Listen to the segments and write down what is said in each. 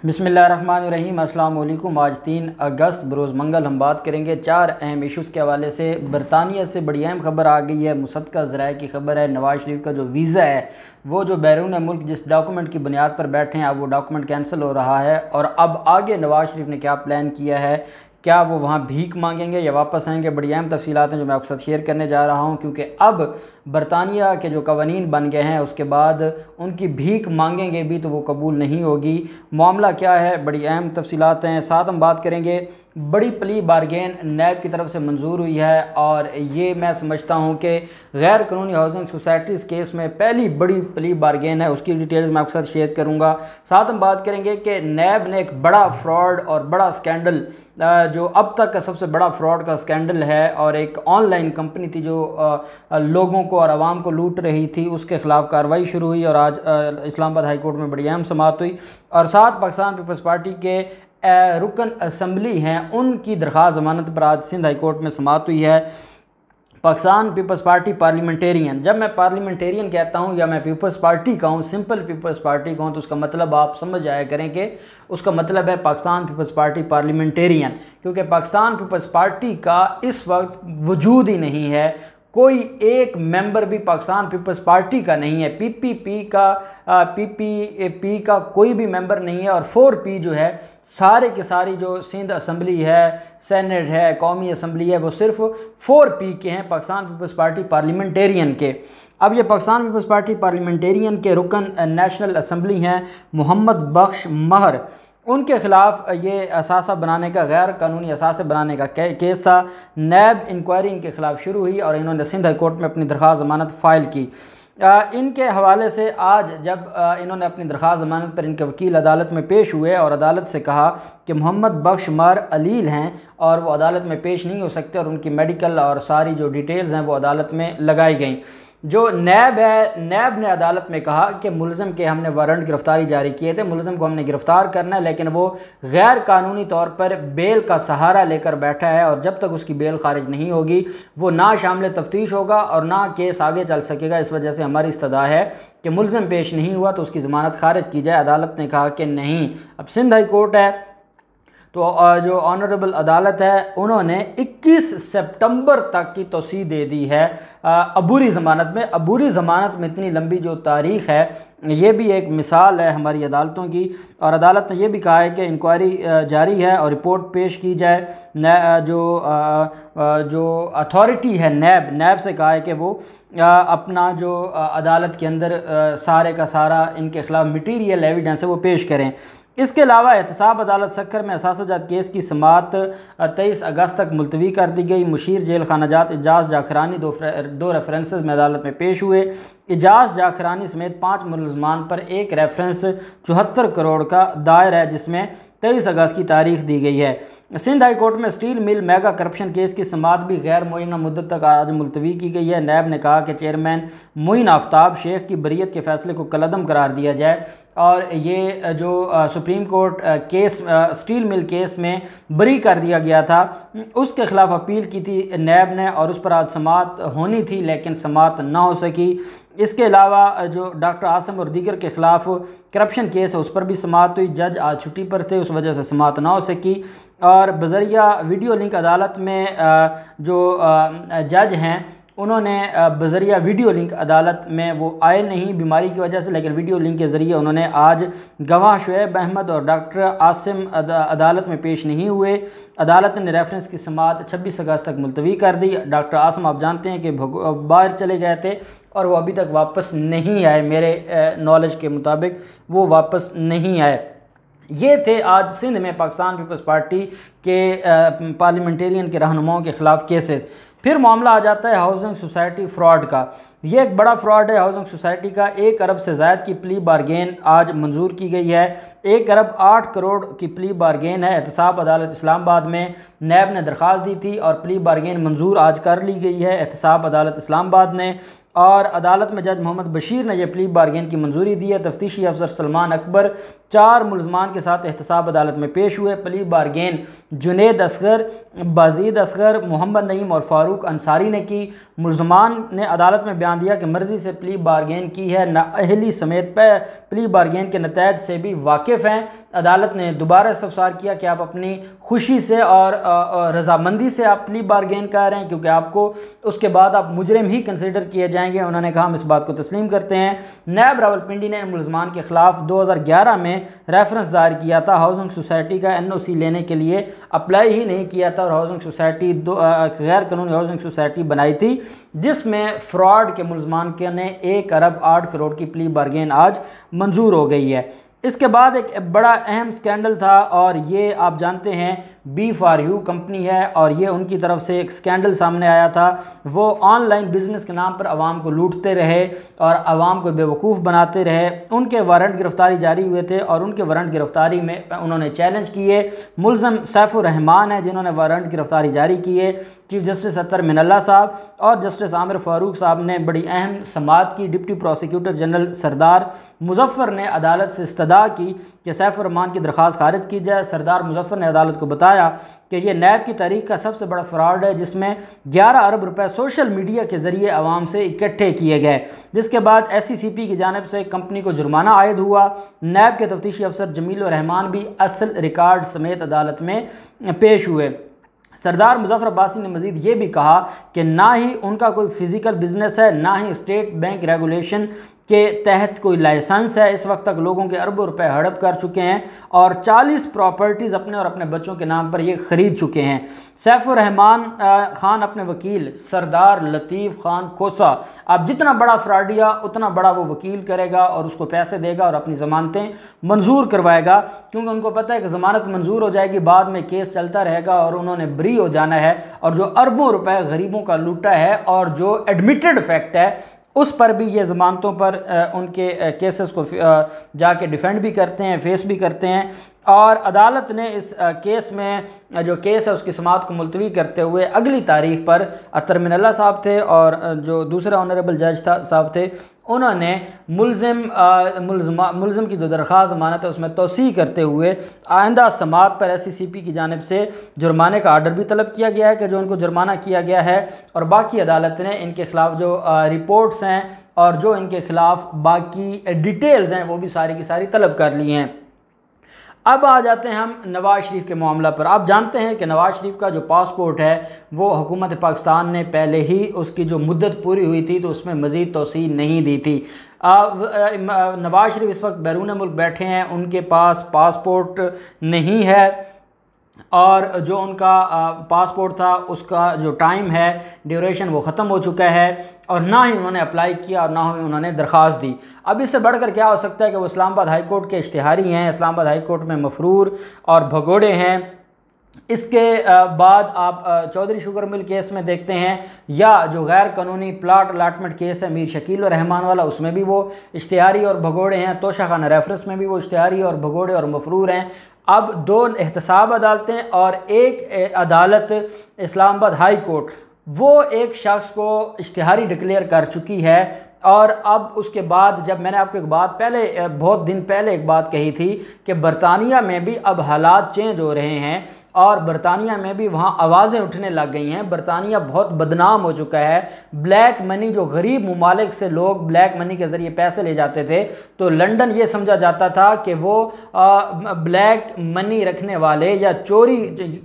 बिस्मिल्लाहिर्रहमानिर्रहीम। अस्सलाम वालेकुम। आज 3 अगस्त बरोज़ मंगल हम बात करेंगे 4 अहम इशूज़ के हवाले से। बरतानिया से बड़ी अहम खबर आ गई है, मुसद्दक़ा ज़राए की खबर है। नवाज़ शरीफ का जो वीज़ा है वो जो बैरून मुल्क जिस डॉक्यूमेंट की बुनियाद पर बैठे हैं, अब वो डॉक्यूमेंट कैंसिल हो रहा है। और अब आगे नवाज़ शरीफ ने क्या प्लान किया है, क्या वो वहाँ भीख मांगेंगे या वापस आएंगे, बड़ी अहम तफसीलात हैं जो मैं आपके साथ शेयर करने जा रहा हूँ। क्योंकि अब बरतानिया के जो कवानीन बन गए हैं उसके बाद उनकी भीख मांगेंगे भी तो वो कबूल नहीं होगी। मामला क्या है, बड़ी अहम तफसीलात हैं। साथ हम बात करेंगे बड़ी प्ली बारगेन नैब की तरफ से मंजूर हुई है और ये मैं समझता हूँ कि गैर कानूनी हाउसिंग सोसाइटीज़ केस में पहली बड़ी प्ली बारगेन है। उसकी डिटेल्स मैं आपके साथ शेयर करूँगा। साथ हम बात करेंगे कि नैब ने एक बड़ा फ्रॉड और बड़ा स्कैंडल, जो अब तक का सबसे बड़ा फ्रॉड का स्कैंडल है और एक ऑनलाइन कंपनी थी जो लोगों को और आवाम को लूट रही थी, उसके ख़िलाफ़ कार्रवाई शुरू हुई और आज इस्लामाबाद हाई कोर्ट में बड़ी अहम समाअत हुई। और साथ पाकिस्तान पीपल्स पार्टी के रुकन असम्बली हैं, उनकी दरख्वास्त ज़मानत पर आज सिंध हाई कोर्ट में समाअत हुई है। पाकिस्तान पीपल्स पार्टी पार्लियामेंटेरियन, जब मैं पार्लियामेंटेरियन कहता हूँ या मैं पीपल्स पार्टी का हूँ, सिंपल पीपल्स पार्टी का हूँ, तो उसका मतलब आप समझ जाया करें कि उसका मतलब है पाकिस्तान पीपल्स पार्टी पार्लियामेंटेरियन। क्योंकि पाकिस्तान पीपल्स पार्टी का इस वक्त वजूद ही नहीं है, कोई एक मेंबर भी पाकिस्तान पीपल्स पार्टी का नहीं है। पीपीपी का कोई भी मेंबर नहीं है। और 4P जो है, सारे के सारी जो सिंध असम्बली है, सेनेट है, कौमी असम्बली है, वो सिर्फ 4P के हैं, पाकिस्तान पीपल्स पार्टी पार्लियामेंटेरियन के। अब ये पाकिस्तान पीपल्स पार्टी पार्लियामेंटेरियन के रुकन नेशनल असम्बली हैं मोहम्मद बख्श महर, उनके ख़िलाफ़ ये असासा बनाने का, गैर कानूनी असासे बनाने का केस था। नैब इंक्वायरी इनके ख़िलाफ़ शुरू हुई और इन्होंने सिंध हाई कोर्ट में अपनी दरख्वास्त ज़मानत फ़ाइल की। इनके हवाले से आज जब इन्होंने अपनी दरख्वास्त ज़मानत पर इनके वकील अदालत में पेश हुए और अदालत से कहा कि मोहम्मद बख्श महर अलील हैं और वो अदालत में पेश नहीं हो सकते और उनकी मेडिकल और सारी जो डिटेल्स हैं वो अदालत में लगाई गई। जो नैब है, नैब ने अदालत में कहा कि मुलज़म के हमने वारंट गिरफ़्तारी जारी किए थे, मुलज़म को हमने गिरफ़्तार करना है, लेकिन वो गैर कानूनी तौर पर बेल का सहारा लेकर बैठा है और जब तक उसकी बेल खारिज नहीं होगी वो ना शामिल तफ्तीश होगा और ना केस आगे चल सकेगा। इस वजह से हमारी इस्तदा है कि मुलज़म पेश नहीं हुआ तो उसकी ज़मानत खारिज की जाए। अदालत ने कहा कि नहीं। अब सिंध हाई कोर्ट है तो जो ऑनरेबल अदालत है उन्होंने 21 सितंबर तक की तौसीह दे दी है अबूरी ज़मानत में। अबूरी ज़मानत में इतनी लंबी जो तारीख़ है, ये भी एक मिसाल है हमारी अदालतों की। और अदालत ने यह भी कहा है कि इंक्वायरी जारी है और रिपोर्ट पेश की जाए। जो अथॉरिटी है नैब से कहा है कि वो अपना जो अदालत के अंदर सारे का सारा इनके ख़िलाफ़ मटीरियल एविडेंस है वो पेश करें। इसके अलावा एहतसाब अदालत सक्कर में असासाजात केस की समाअत 23 अगस्त तक मुलतवी कर दी गई। मुशीर जेल खानाजात एजाज जाखरानी दो रेफरेंसेस में अदालत में पेश हुए। एजाज जाखरानी समेत 5 मुलज़मान पर एक रेफरेंस 74 करोड़ का दायर है, जिसमें 23 अगस्त की तारीख दी गई है। सिंध हाई कोर्ट में steel mill mega corruption case की समाअत भी गैर मुअय्यना मुद्दत तक आज मुलतवी की गई है। नैब ने कहा कि चेयरमैन मोइन आफ्ताब शेख की बरीयत के फैसले को कलअदम करार दिया जाए और ये जो supreme court case steel mill case में बरी कर दिया गया था उसके ख़िलाफ़ अपील की थी नैब ने और उस पर आज समाअत होनी थी लेकिन समाअत ना हो सकी। इसके अलावा जो डॉक्टर आसिम और दीगर के ख़िलाफ़ करप्शन केस है उस पर भी समाअत हुई। जज आज छुट्टी पर थे, उस वजह से समाअत ना हो सकी। और बज़रिया वीडियो लिंक अदालत में जो जज हैं उन्होंने बज़रिया वीडियो लिंक अदालत में वो आए नहीं बीमारी की वजह से, लेकिन वीडियो लिंक के ज़रिए उन्होंने आज गवाह शुएब अहमद और डॉक्टर आसिम अदालत में पेश नहीं हुए। अदालत ने रेफरेंस की समाअत 26 अगस्त तक मुलतवी कर दी। डॉक्टर आसिम आप जानते हैं कि बाहर चले गए थे और वो अभी तक वापस नहीं आए, मेरे नॉलेज के मुताबिक वो वापस नहीं आए। ये थे आज सिंध में पाकिस्तान पीपल्स पार्टी के पार्लियामेंटेरियन के रहनुमाओं के ख़िलाफ़ केसेस। फिर मामला आ जाता है हाउसिंग सोसाइटी फ्रॉड का। ये एक बड़ा फ्रॉड है हाउसिंग सोसाइटी का। 1 अरब से ज़ायद की प्ली बारगेन आज मंजूर की गई है। 1 अरब 8 करोड़ की प्ली बारगेन है। एहतसाब अदालत इस्लामाबाद में नैब ने दरख्वास्त दी थी और प्ली बारगेन मंजूर आज कर ली गई है एहतसाब अदालत इस्लामाबाद ने। और अदालत में जज मोहम्मद बशीर ने यह प्ली बारगेन की मंजूरी दी है। तफ्तीशी अफसर सलमान अकबर 4 मुलजमान के साथ एहतसाब अदालत में पेश हुए। प्ली बारगेन जुनेद असगर, बाजीद असगर, मोहम्मद नईम और फारूक अंसारी ने की। मुलजमान ने अदालत में बयान दिया कि मर्जी से प्ली बारगेन की है, नाअहली समेत प्ली बारगेन के नतैज से भी वाकिफ़ हैं। अदालत ने दोबारा इस्तफसार किया कि आप अपनी खुशी से और रजामंदी से आप प्ली बारगेन कर रहे हैं, क्योंकि आपको उसके बाद आप मुजरिम ही कंसिडर किए जाएंगे। उन्होंने कहा हम इस बात को तस्लीम करते हैं। नैब रावलपिंडी ने मुलजमान के खिलाफ 2011 में रेफरेंस दायर किया था। हाउसिंग सोसाइटी का NOC लेने के लिए अप्लाई ही नहीं किया था और हाउसिंग सोसाइटी गैर कानूनी हाउसिंग सोसाइटी बनाई थी, जिसमें फ्रॉड के मुलजमान के ने 1 अरब 8 करोड़ की प्ली बारगेन आज मंजूर हो गई है। इसके बाद एक बड़ा अहम स्कैंडल था और ये आप जानते हैं B4U कंपनी है और ये उनकी तरफ से एक स्कैंडल सामने आया था। वो ऑनलाइन बिज़नेस के नाम पर आवाम को लूटते रहे और आवाम को बेवकूफ़ बनाते रहे। उनके वारंट गिरफ्तारी जारी हुए थे और उनके वारंट गिरफ्तारी में उन्होंने चैलेंज किए। मुलज़म सैफुर रहमान है जिन्होंने वारंट गिरफ्तारी जारी किए। चीफ जस्टिस अतर मिनल्ला साहब और जस्टिस आमिर फ़ारूक साहब ने बड़ी अहम समाअत की। डिप्टी प्रोसिक्यूटर जनरल सरदार मुजफ्फ़र ने अदालत से इस्तदा की कि सैफुर रहमान की दरख्वास्त खारिज की जाए। सरदार मुजफ्फ़र ने अदालत को बताया कि यह नैब की तारीख का सबसे बड़ा फ्रॉड है, जिसमें 11 अरब रुपए सोशल मीडिया के ज़रिए आवाम से इकट्ठे किए गए, जिसके बाद SCCP की जानिब से कंपनी को जुर्माना आयद हुआ। नैब के तफ्तीशी अफसर जमील रहमान भी असल रिकॉर्ड समेत अदालत में पेश हुए। सरदार मुजफ्फर अब्बासी ने मज़ीद ये भी कहा कि ना ही उनका कोई फ़िज़िकल बिजनेस है, ना ही स्टेट बैंक रेगुलेशन के तहत कोई लाइसेंस है। इस वक्त तक लोगों के अरबों रुपए हड़प कर चुके हैं और 40 प्रॉपर्टीज़ अपने और अपने बच्चों के नाम पर ये ख़रीद चुके हैं। सैफुर रहमान ख़ान अपने वकील सरदार लतीफ़ ख़ान कोसा, अब जितना बड़ा फ्रॉडिया उतना बड़ा वो वकील करेगा और उसको पैसे देगा और अपनी ज़मानतें मंजूर करवाएगा, क्योंकि उनको पता है कि ज़मानत मंजूर हो जाएगी, बाद में केस चलता रहेगा और उन्होंने बरी हो जाना है। और जो अरबों रुपए गरीबों का लूटा है और जो एडमिटेड फैक्ट है उस पर भी ये ज़मानतों पर उनके केसेस को जाके डिफेंड भी करते हैं, फेस भी करते हैं। और अदालत ने इस केस में जो केस है उसकी समाअत को मुलतवी करते हुए अगली तारीख पर अतर मिनल्ला साहब थे और जो दूसरा ऑनरेबल जज साहब थे, उन्होंने मुलज़म की जो दरख्वास्त ज़मानत है उसमें तोसी करते हुए आइंदा समाअत पर SCCP की जानिब से जुर्माने का आर्डर भी तलब किया गया है कि जो उनको जुर्माना किया गया है, और बाकी अदालत ने इनके ख़िलाफ़ जो रिपोर्ट्स हैं और जो इनके ख़िलाफ़ बाकी डिटेल्स हैं वो भी सारी की सारी तलब कर ली हैं। अब आ जाते हैं हम नवाज़ शरीफ के मामला पर। आप जानते हैं कि नवाज़ शरीफ का जो पासपोर्ट है वो हुकूमत पाकिस्तान ने पहले ही उसकी जो मुद्दत पूरी हुई थी तो उसमें मज़ीद तोसी नहीं दी थी। नवाज़ शरीफ इस वक्त बैरून मुल्क बैठे हैं, उनके पास पासपोर्ट नहीं है और जो उनका पासपोर्ट था उसका जो टाइम है ड्यूरेशन वो ख़त्म हो चुका है और ना ही उन्होंने अप्लाई किया और ना ही उन्होंने दरख्वास्त दी। अब इससे बढ़कर क्या हो सकता है कि वो इस्लामाबाद हाई कोर्ट के इश्तिहारी हैं, इस्लामाबाद हाई कोर्ट में मफरूर और भगोड़े हैं। इसके बाद आप चौधरी शुगर मिल केस में देखते हैं, या जो गैर कानूनी प्लाट अलाटमेंट केस है मीर शकील और रहमान वाला, उसमें भी वो इश्तिहारी और भगोड़े हैं। तोशा खाना रेफरेंस में भी वो इश्तिहारी और भगोड़े और मफरूर हैं। अब 2 एहतसाब अदालतें और एक अदालत इस्लामाबाद हाई कोर्ट वो एक शख्स को इश्तिहारी डिक्लेयर कर चुकी है। और अब उसके बाद जब मैंने आपको एक बात पहले बहुत दिन पहले एक बात कही थी कि बरतानिया में भी अब हालात चेंज हो रहे हैं और बरतानिया में भी वहाँ आवाज़ें उठने लग गई हैं। बरतानिया बहुत बदनाम हो चुका है। ब्लैक मनी, जो गरीब ममालिक से लोग ब्लैक मनी के ज़रिए पैसे ले जाते थे तो लंदन ये समझा जाता था कि वो ब्लैक मनी रखने वाले या चोरी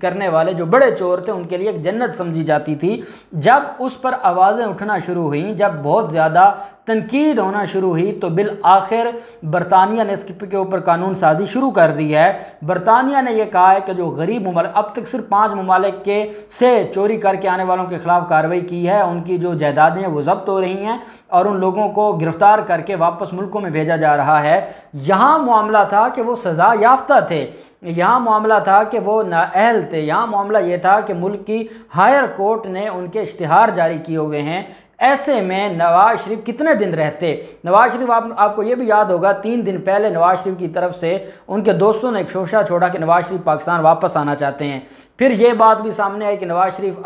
करने वाले जो बड़े चोर थे उनके लिए एक जन्नत समझी जाती थी। जब उस पर आवाज़ें उठना शुरू हुई, जब बहुत ज़्यादा तनकीद होना शुरू हुई तो बिल आखिर बरतानिया ने इसके ऊपर कानून साजी शुरू कर दी है। बरतानिया ने यह कहा है कि जो गरीब ममालिक, अब तक सिर्फ 5 ममालिक के से चोरी करके आने वालों के खिलाफ कार्रवाई की है, उनकी जो जायदादें हैं वो जब्त हो रही हैं और उन लोगों को गिरफ्तार करके वापस मुल्कों में भेजा जा रहा है। यहाँ मामला था कि वो सज़ा याफ्ता थे, यहाँ मामला था कि वो नाअहल थे, यहाँ मामला ये था कि मुल्क की हायर कोर्ट ने उनके इश्तिहार जारी किए हुए हैं। ऐसे में नवाज शरीफ कितने दिन रहते। नवाज शरीफ आपको ये भी याद होगा 3 दिन पहले नवाज शरीफ की तरफ से उनके दोस्तों ने एक शोशा छोड़ा कि नवाज शरीफ पाकिस्तान वापस आना चाहते हैं। फिर ये बात भी सामने आई कि नवाज शरीफ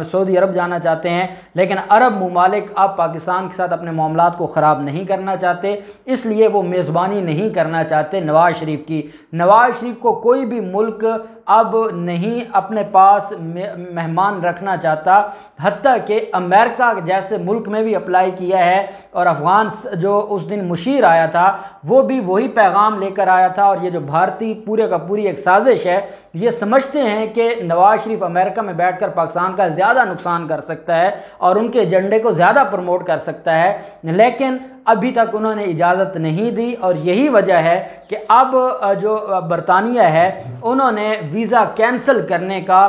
सऊदी अरब जाना चाहते हैं, लेकिन अरब ममालिक अब पाकिस्तान के साथ अपने मामलात को ख़राब नहीं करना चाहते, इसलिए वो मेज़बानी नहीं करना चाहते नवाज शरीफ की। नवाज शरीफ को कोई भी मुल्क अब नहीं अपने पास मेहमान रखना चाहता, हत्ता कि अमेरिका जैसे मुल्क में भी अप्लाई किया है। और अफ़गान जो उस दिन मुशीर आया था वो भी वही पैगाम लेकर आया था। और ये जो भारतीय पूरे का पूरी एक साजिश है, ये समझते हैं कि नवाज शरीफ अमेरिका में बैठकर पाकिस्तान का ज़्यादा नुकसान कर सकता है और उनके एजेंडे को ज़्यादा प्रमोट कर सकता है, लेकिन अभी तक उन्होंने इजाज़त नहीं दी। और यही वजह है कि अब जो बरतानिया है उन्होंने वीज़ा कैंसिल करने का,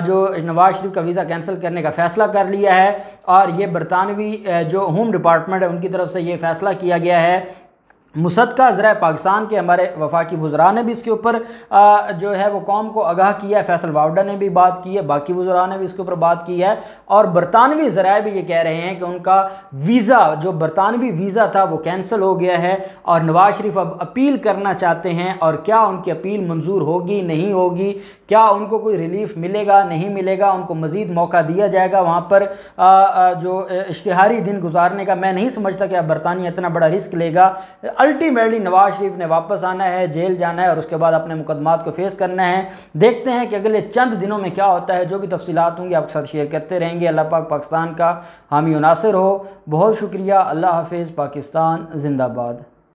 जो नवाज शरीफ का वीज़ा कैंसिल करने का फ़ैसला कर लिया है। और ये बरतानवी जो होम डिपार्टमेंट है उनकी तरफ से ये फ़ैसला किया गया है। मुसद्दक़ा ज़रा पाकिस्तान के हमारे वफाकी वज़रा ने भी इसके ऊपर जो है वो कौम को आगाह किया है, फैसल वावडा ने भी बात की है, बाकी वज़रा ने भी इसके ऊपर बात की है। और बरतानवी ज़राए भी ये कह रहे हैं कि उनका वीज़ा, जो बरतानवी वीज़ा था वो कैंसिल हो गया है और नवाज शरीफ अब अपील करना चाहते हैं। और क्या उनकी अपील मंजूर होगी नहीं होगी, क्या उनको कोई रिलीफ मिलेगा नहीं मिलेगा, उनको मज़ीद मौका दिया जाएगा वहाँ पर जो इश्तिहारी दिन गुजारने का। मैं नहीं समझता कि अब बरतानिया इतना बड़ा रिस्क लेगा। अल्टीमेटली नवाज शरीफ ने वापस आना है, जेल जाना है और उसके बाद अपने मुकदमात को फेस करना है। देखते हैं कि अगले चंद दिनों में क्या होता है। जो भी तफसीलात होंगी आपके साथ शेयर करते रहेंगे। अल्लाह पाक पाकिस्तान का हामी और नासिर हो। बहुत शुक्रिया। अल्लाह हाफिज़। पाकिस्तान जिंदाबाद।